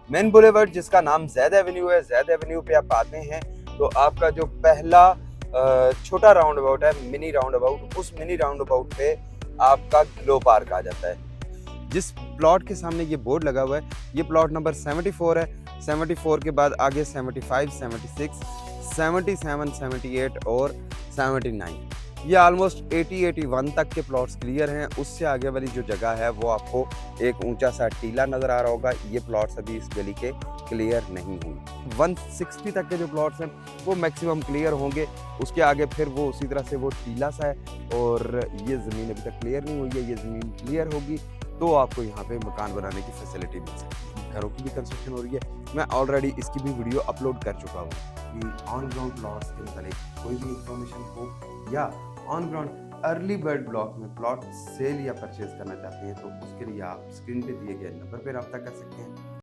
Main boulevard जिसका नाम Zaid Avenue है, जैद एवेन्यू पे आप आते हैं तो आपका जो पहला छोटा राउंड अबाउट है, मिनी राउंड अबाउट, उस मिनी राउंड अबाउट पे आपका ग्लो पार्क आ जाता है। जिस प्लॉट के सामने ये बोर्ड लगा हुआ है, ये प्लॉट नंबर 74 है। 74 के बाद आगे 75, 76, 77, 78 और 79, ये ऑलमोस्ट 80, 81 तक के प्लॉट्स क्लियर हैं। उससे आगे वाली जो जगह है वो आपको एक ऊंचा सा टीला नज़र आ रहा होगा। ये प्लॉट्स अभी इस गली के क्लियर नहीं हुए। 160 तक के जो प्लॉट्स हैं वो मैक्सिमम क्लियर होंगे। उसके आगे फिर वो उसी तरह से वो टीला सा है और ये ज़मीन अभी तक क्लियर नहीं हुई है। ये ज़मीन क्लियर होगी तो आपको यहाँ पे मकान बनाने की फैसिलिटी मिल सकती है। घरों की भी कंस्ट्रक्शन हो रही है। मैं ऑलरेडी इसकी भी वीडियो अपलोड कर चुका हूँ कि ऑन ग्राउंड प्लॉट्स के मतलब कोई भी इंफॉर्मेशन हो या on ground early bird block में प्लॉट सेल या परचेज करना चाहते हैं तो उसके लिए आप स्क्रीन पे दिए गए नंबर पर रब्ता कर सकते हैं।